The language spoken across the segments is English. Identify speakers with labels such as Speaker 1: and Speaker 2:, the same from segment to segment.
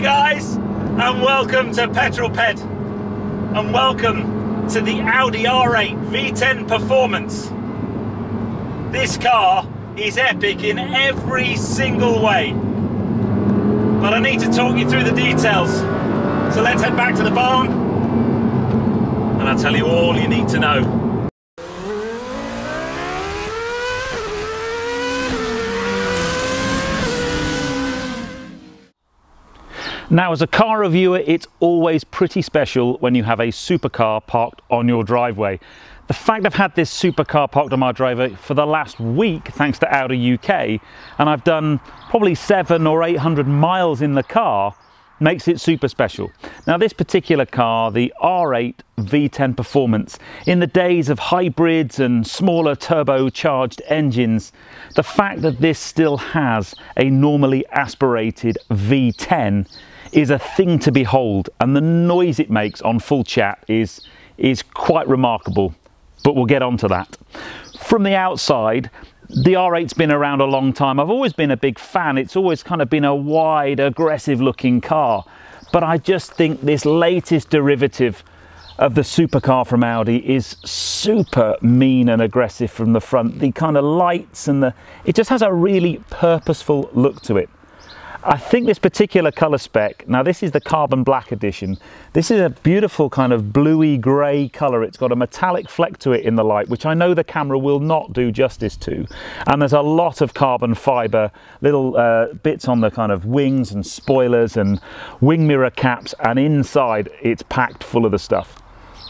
Speaker 1: Hey guys, and welcome to Petrol Ped, and welcome to the Audi R8 V10 Performance. This car is epic in every single way, but I need to talk you through the details. So let's head back to the barn, and I'll tell you all you need to know. Now, as a car reviewer, it's always pretty special when you have a supercar parked on your driveway. The fact I've had this supercar parked on my driveway for the last week, thanks to Audi UK, and I've done probably 700 or 800 miles in the car, makes it super special. Now, this particular car, the R8 V10 Performance, in the days of hybrids and smaller turbocharged engines, the fact that this still has a normally aspirated V10 is a thing to behold, and the noise it makes on full chat is quite remarkable, but we'll get on to that. From the outside, the R8's been around a long time. I've always been a big fan. It's always kind of been a wide, aggressive looking car, but I just think this latest derivative of the supercar from Audi is super mean and aggressive from the front. The kind of lights and it just has a really purposeful look to it. I think this particular colour spec, now this is the carbon black edition, this is a beautiful kind of bluey grey colour. It's got a metallic fleck to it in the light, which I know the camera will not do justice to, and there's a lot of carbon fibre, little bits on the kind of wings and spoilers and wing mirror caps, and inside it's packed full of the stuff.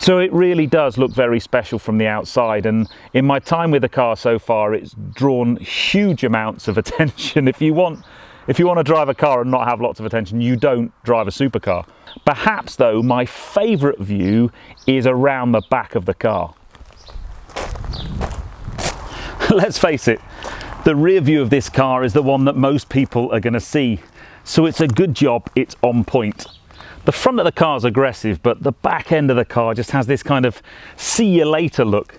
Speaker 1: So it really does look very special from the outside, and in my time with the car so far, it's drawn huge amounts of attention. If you want to drive a car and not have lots of attention, you don't drive a supercar. Perhaps though, my favourite view is around the back of the car. Let's face it, the rear view of this car is the one that most people are going to see. So it's a good job it's on point. The front of the car is aggressive, but the back end of the car just has this kind of see you later look.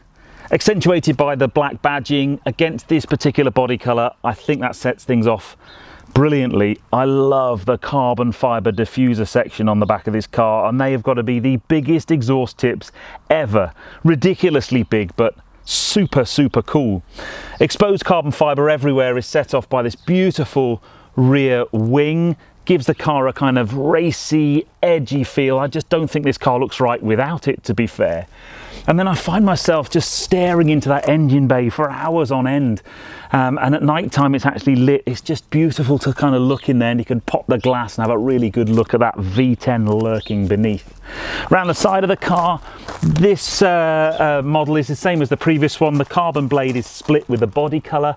Speaker 1: Accentuated by the black badging against this particular body colour, I think that sets things off brilliantly. I love the carbon fibre diffuser section on the back of this car, and they have got to be the biggest exhaust tips ever. Ridiculously big, but super cool. Exposed carbon fibre everywhere is set off by this beautiful rear wing. Gives the car a kind of racy, edgy feel. I just don't think this car looks right without it, to be fair. And then I find myself just staring into that engine bay for hours on end. And at night time it's actually lit. It's just beautiful to kind of look in there, and you can pop the glass and have a really good look at that V10 lurking beneath. Around the side of the car, this model is the same as the previous one. The carbon blade is split with the body colour.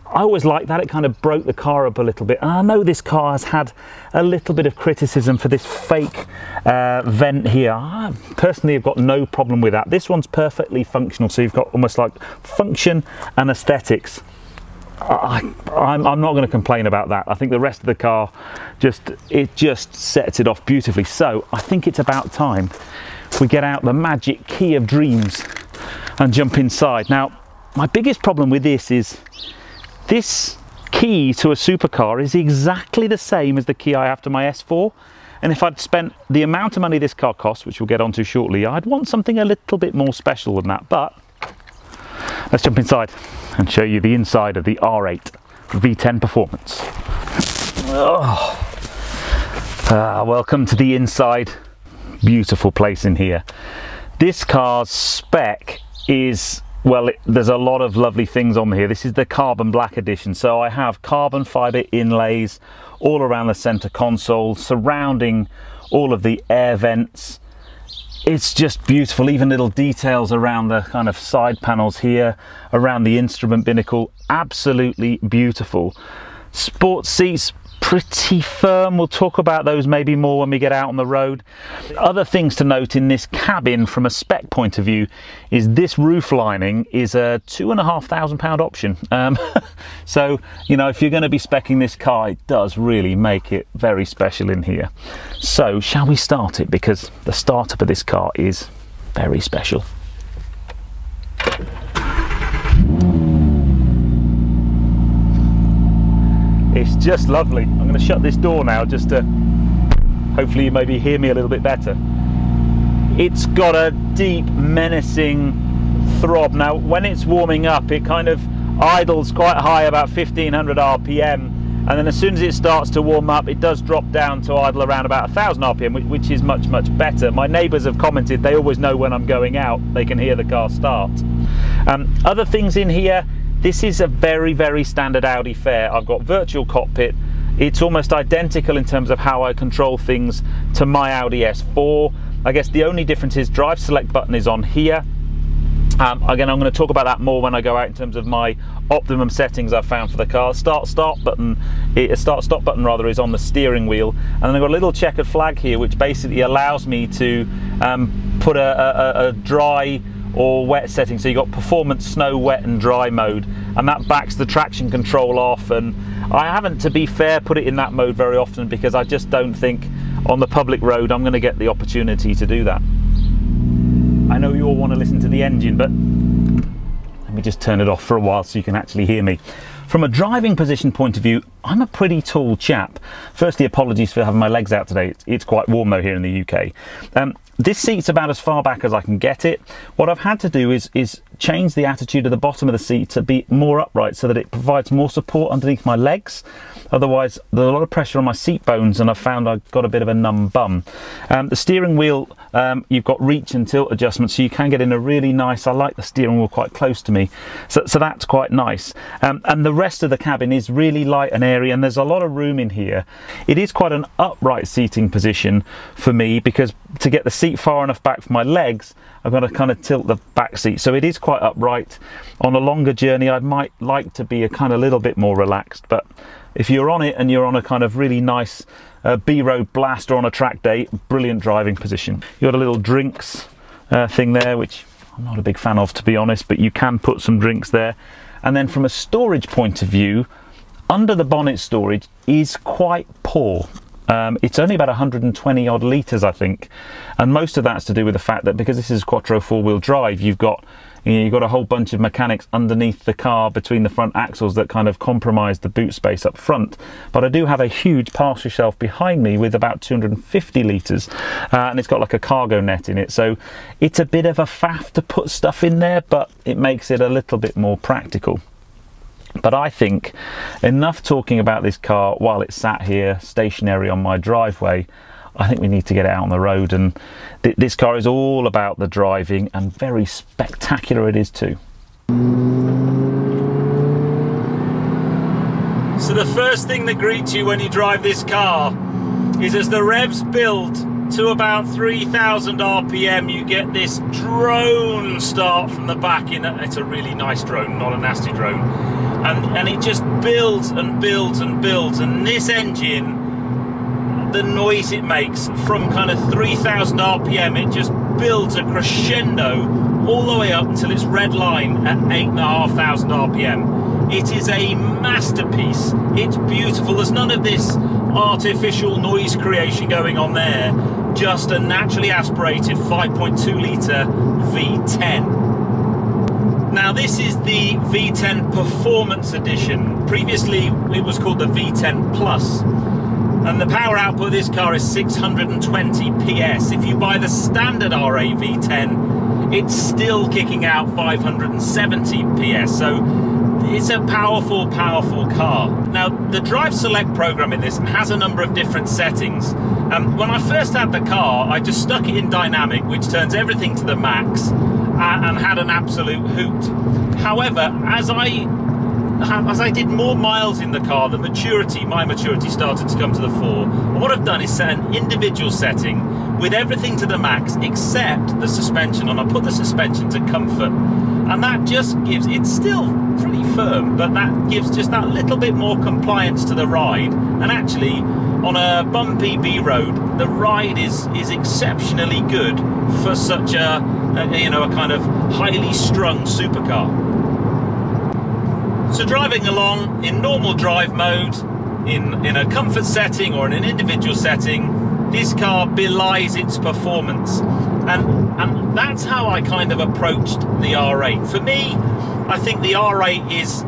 Speaker 1: I always liked that. It kind of broke the car up a little bit, and I know this car has had a little bit of criticism for this fake vent here. I personally have got no problem with that. This one's perfectly functional, so you've got almost like function and aesthetics. I'm not going to complain about that. I think the rest of the car just sets it off beautifully. So I think it's about time we get out the magic key of dreams and jump inside. Now, my biggest problem with this is this key to a supercar is exactly the same as the key I have to my S4, and if I'd spent the amount of money this car costs, which we'll get onto shortly, I'd want something a little bit more special than that. But let's jump inside and show you the inside of the R8 V10 Performance. Welcome to the inside. Beautiful place in here. This car's spec is, well, there's a lot of lovely things on here. This is the carbon black edition, so I have carbon fibre inlays all around the centre console, surrounding all of the air vents. It's just beautiful, even little details around the kind of side panels here, around the instrument binnacle, absolutely beautiful. Sports seats, pretty firm. We'll talk about those maybe more when we get out on the road. Other things to note in this cabin from a spec point of view is this roof lining is a £2,500 option. So, you know, if you're going to be speccing this car, it does really make it very special in here. So shall we start it, because the startup of this car is very special. It's just lovely. I'm going to shut this door now just to hopefully you maybe hear me a little bit better. It's got a deep, menacing throb. Now, when it's warming up, it kind of idles quite high, about 1500 RPM. And then as soon as it starts to warm up, it does drop down to idle around about 1000 RPM, which is much, much better. My neighbours have commented they always know when I'm going out, they can hear the car start. Other things in here, this is a very, very standard Audi fare. I've got virtual cockpit. It's almost identical in terms of how I control things to my Audi S4. I guess the only difference is drive select button is on here. Again, I'm going to talk about that more when I go out in terms of my optimum settings I've found for the car. Start stop button rather is on the steering wheel, and then I've got a little checkered flag here which basically allows me to put a dry or wet setting. So you've got performance, snow, wet and dry mode, and that backs the traction control off. And I haven't, to be fair, put it in that mode very often because I just don't think on the public road I'm going to get the opportunity to do that. I know you all want to listen to the engine, but let me just turn it off for a while so you can actually hear me. From a driving position point of view, I'm a pretty tall chap. Firstly, apologies for having my legs out today. It's quite warm though here in the UK. This seat's about as far back as I can get it. What I've had to do is change the attitude of the bottom of the seat to be more upright so that it provides more support underneath my legs. Otherwise, there's a lot of pressure on my seat bones and I've found I've got a bit of a numb bum. The steering wheel, you've got reach and tilt adjustments, so you can get in a really nice, I like the steering wheel quite close to me, so that's quite nice. And the rest of the cabin is really light and airy, and there's a lot of room in here. It is quite an upright seating position for me because to get the seat far enough back for my legs, I've got to kind of tilt the back seat, so it is quite upright. On a longer journey, I might like to be a kind of little bit more relaxed, but if you're on it and you're on a kind of really nice B-road blast or on a track day, brilliant driving position. You've got a little drinks thing there, which I'm not a big fan of, to be honest, but you can put some drinks there. And then from a storage point of view, under the bonnet storage is quite poor. It's only about 120 odd litres, I think, and most of that's to do with the fact that because this is Quattro four-wheel drive, you've got a whole bunch of mechanics underneath the car between the front axles that kind of compromise the boot space up front. But I do have a huge parcel shelf behind me with about 250 litres, and it's got like a cargo net in it, so it's a bit of a faff to put stuff in there, but it makes it a little bit more practical. But I think enough talking about this car while it's sat here stationary on my driveway. I think we need to get it out on the road, and this car is all about the driving, and very spectacular it is too. So the first thing that greets you when you drive this car is as the revs build to about 3000 RPM, you get this drone start from the back. It's a really nice drone, not a nasty drone. And it just builds and builds and builds, and this engine, the noise it makes from kind of 3000 RPM, it just builds a crescendo all the way up until its red line at 8500 RPM. It is a masterpiece. It's beautiful. There's none of this artificial noise creation going on there, just a naturally aspirated 5.2 litre V10. Now this is the V10 Performance Edition. Previously it was called the V10 Plus, and the power output of this car is 620 PS. If you buy the standard R8 V10, it's still kicking out 570 PS, so it's a powerful, powerful car. Now the Drive Select program in this has a number of different settings. When I first had the car, I just stuck it in dynamic, which turns everything to the max, and had an absolute hoot. However, as I did more miles in the car, my maturity started to come to the fore. And what I've done is set an individual setting with everything to the max except the suspension, and I put the suspension to comfort. And that just gives, it's still pretty firm, but that gives just that little bit more compliance to the ride. And actually, on a bumpy B road, the ride is exceptionally good for such a kind of highly strung supercar. So driving along in normal drive mode, in a comfort setting or in an individual setting, this car belies its performance. And that's how I kind of approached the R8. For me, I think the R8 is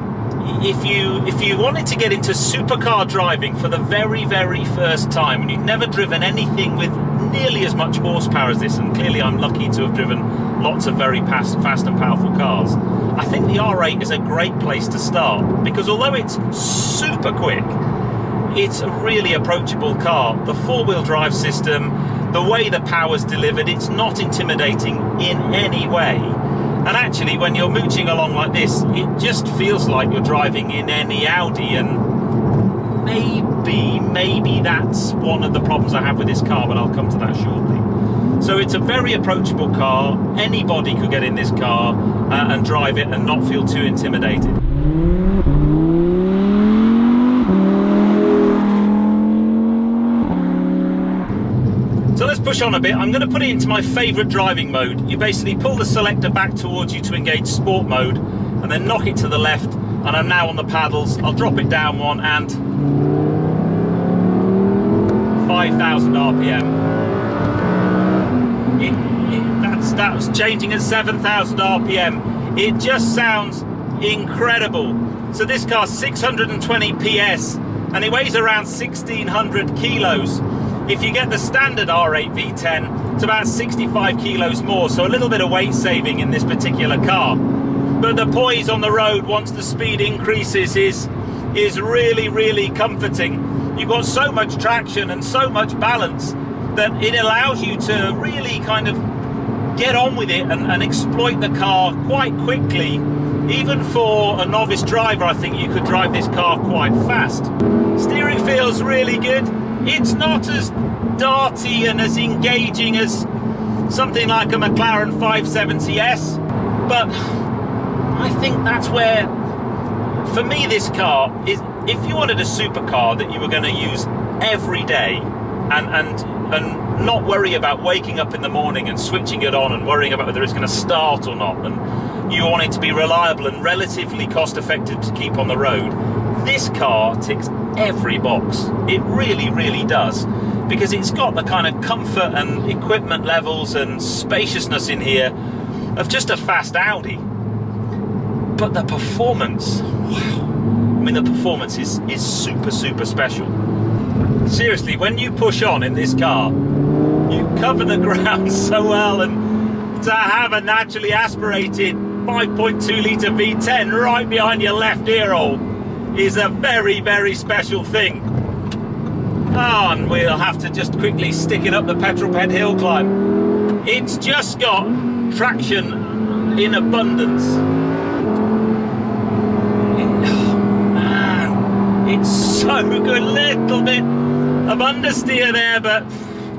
Speaker 1: if you wanted to get into supercar driving for the very, very first time, and you've never driven anything with nearly as much horsepower as this, and clearly I'm lucky to have driven lots of very fast and powerful cars, I think the R8 is a great place to start, because although it's super quick, it's a really approachable car. The four-wheel drive system, the way the power's delivered, it's not intimidating in any way. And actually, when you're mooching along like this, it just feels like you're driving in any Audi, and maybe that's one of the problems I have with this car, but I'll come to that shortly. So it's a very approachable car. Anybody could get in this car and drive it and not feel too intimidated. So let's push on a bit. I'm going to put it into my favourite driving mode. You basically pull the selector back towards you to engage sport mode, and then knock it to the left, and I'm now on the paddles. I'll drop it down one, and 5,000 RPM. That's changing at 7,000 RPM. It just sounds incredible. So this car's 620 PS, and it weighs around 1,600 kilos. If you get the standard R8 V10, it's about 65 kilos more, so a little bit of weight saving in this particular car. But the poise on the road once the speed increases is really, really comforting. You've got so much traction and so much balance that it allows you to really kind of get on with it and exploit the car quite quickly. Even for a novice driver, I think you could drive this car quite fast. Steering feels really good. It's not as darty and as engaging as something like a McLaren 570S, but I think that's where, for me, this car is, if you wanted a supercar that you were going to use every day and not worry about waking up in the morning and switching it on and worrying about whether it's going to start or not, and you want it to be reliable and relatively cost effective to keep on the road, this car ticks every box. It really, really does, because it's got the kind of comfort and equipment levels and spaciousness in here of just a fast Audi. But the performance, wow. I mean, the performance is super, super special. Seriously, when you push on in this car, you cover the ground so well, and to have a naturally aspirated 5.2 litre V10 right behind your left ear hole is a very, very special thing. Oh, and we'll have to just quickly stick it up the Petrol Ped hill climb. It's just got traction in abundance. Oh man, it's so good. Little bit of understeer there, but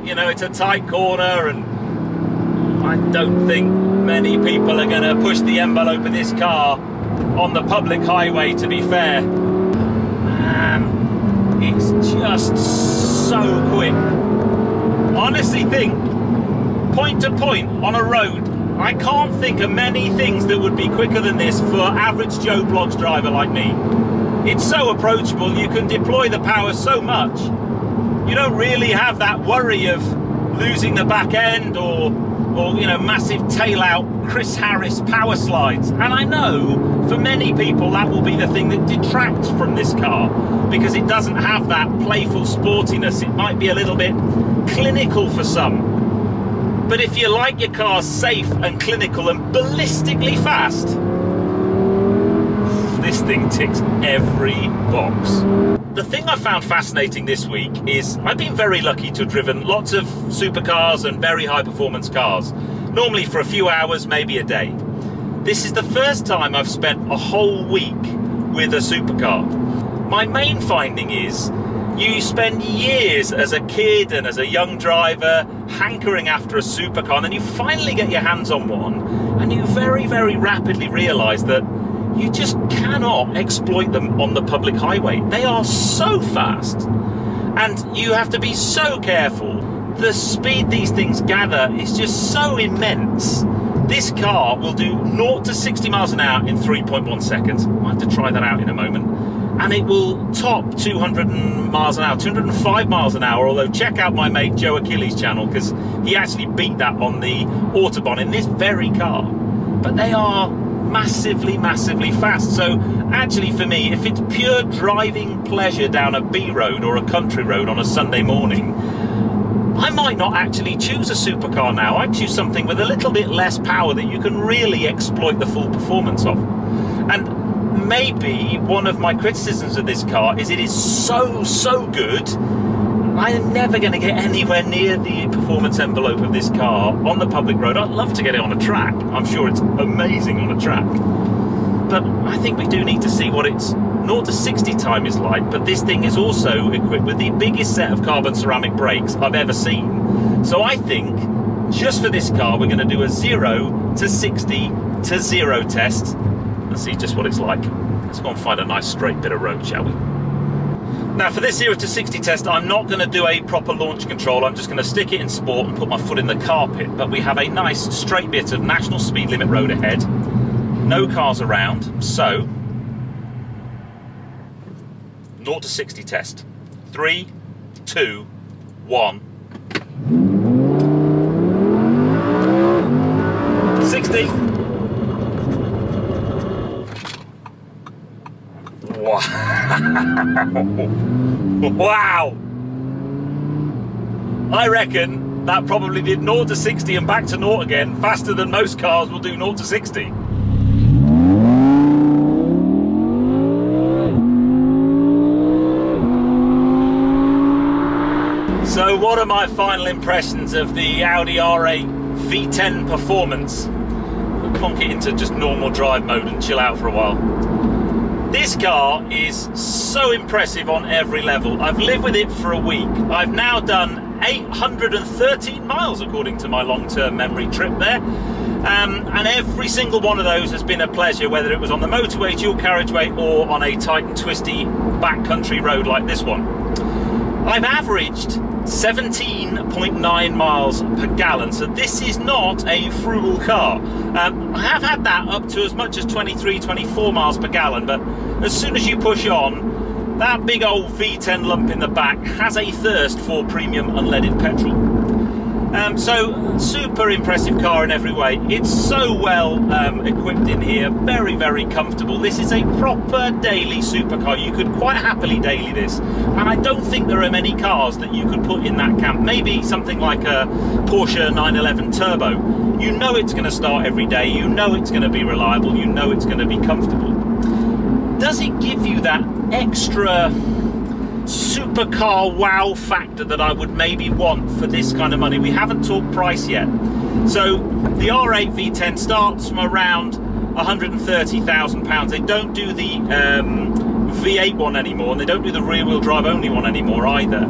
Speaker 1: you know, it's a tight corner, and I don't think many people are going to push the envelope of this car on the public highway, to be fair. Man, it's just so quick. I honestly think, point to point on a road, I can't think of many things that would be quicker than this for average Joe Bloggs driver like me. It's so approachable, you can deploy the power so much. You don't really have that worry of losing the back end or you know, massive tail out Chris Harris power slides. And I know for many people that will be the thing that detracts from this car, because it doesn't have that playful sportiness. It might be a little bit clinical for some. But if you like your car safe and clinical and ballistically fast, this thing ticks every box. The thing I found fascinating this week is I've been very lucky to have driven lots of supercars and very high performance cars, normally for a few hours, maybe a day. This is the first time I've spent a whole week with a supercar. My main finding is you spend years as a kid and as a young driver hankering after a supercar, and then you finally get your hands on one, and you very, very rapidly realise that you just cannot exploit them on the public highway. They are so fast, and you have to be so careful. The speed these things gather is just so immense. This car will do 0 to 60 miles an hour in 3.1 seconds. I'll have to try that out in a moment. And it will top 200 miles an hour, 205 miles an hour, although check out my mate Joe Achilles' channel, because he actually beat that on the Autobahn in this very car. But they are massively, massively fast. So actually for me, if it's pure driving pleasure down a B road or a country road on a Sunday morning, I might not actually choose a supercar now. I'd choose something with a little bit less power that you can really exploit the full performance of. And maybe one of my criticisms of this car is it is so good. I'm never going to get anywhere near the performance envelope of this car on the public road. I'd love to get it on a track. I'm sure it's amazing on a track. But I think we do need to see what its 0 to 60 time is like. But this thing is also equipped with the biggest set of carbon ceramic brakes I've ever seen. So I think just for this car, we're going to do a 0 to 60 to 0 test and see just what it's like. Let's go and find a nice straight bit of road, shall we? Now for this 0 to 60 test, I'm not going to do a proper launch control. I'm just going to stick it in sport and put my foot in the carpet. But we have a nice straight bit of national speed limit road ahead. No cars around. So 0 to 60 test. 3, 2, 1. 60. Wow! I reckon that probably did 0 to 60 and back to 0 again faster than most cars will do 0 to 60. So what are my final impressions of the Audi R8 V10 performance? We'll plonk it into just normal drive mode and chill out for a while. This car is so impressive on every level. I've lived with it for a week. I've now done 813 miles according to my long-term memory trip there. And every single one of those has been a pleasure, whether it was on the motorway, dual carriageway, or on a tight and twisty backcountry road like this one. I've averaged 17.9 miles per gallon, so this is not a frugal car. I have had that up to as much as 23, 24 miles per gallon, but as soon as you push on, that big old V10 lump in the back has a thirst for premium unleaded petrol. So super impressive car in every way. It's so well equipped in here, very, very comfortable. This is a proper daily supercar. You could quite happily daily this, and I don't think there are many cars that you could put in that camp. Maybe something like a Porsche 911 Turbo. You know it's going to start every day, you know it's going to be reliable, you know it's going to be comfortable. Does it give you that extra supercar wow factor that I would maybe want for this kind of money? We haven't talked price yet. So the R8 V10 starts from around £130,000. They don't do the V8 one anymore, and they don't do the rear wheel drive only one anymore either.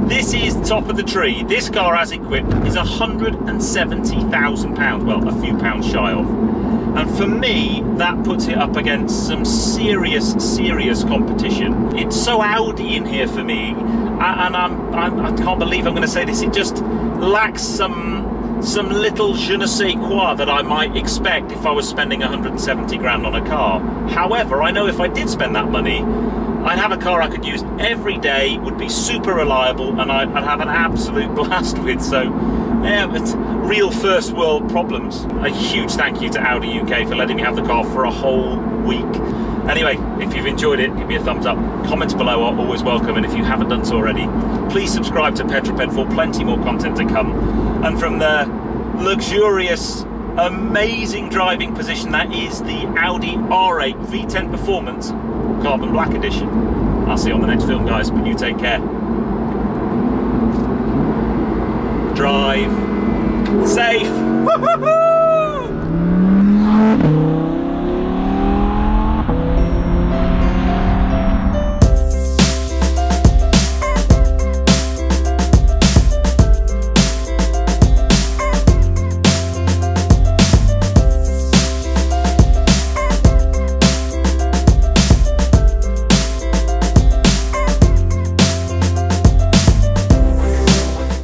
Speaker 1: This is top of the tree. This car as equipped is £170,000, well, a few pounds shy of. And for me, that puts it up against some serious competition. It's so Audi in here for me, and I can't believe I'm going to say this. It just lacks some little je ne sais quoi that I might expect if I was spending 170 grand on a car. However, I know if I did spend that money, I'd have a car I could use every day, would be super reliable, and I'd have an absolute blast with. So yeah, it's real first world problems. A huge thank you to Audi UK for letting me have the car for a whole week. Anyway, if you've enjoyed it, give me a thumbs up. Comments below are always welcome, and if you haven't done so already, please subscribe to Petrol for plenty more content to come. And from the luxurious, amazing driving position that is the Audi R8 V10 Performance Carbon Black Edition, I'll see you on the next film, guys, but you take care. Drive safe.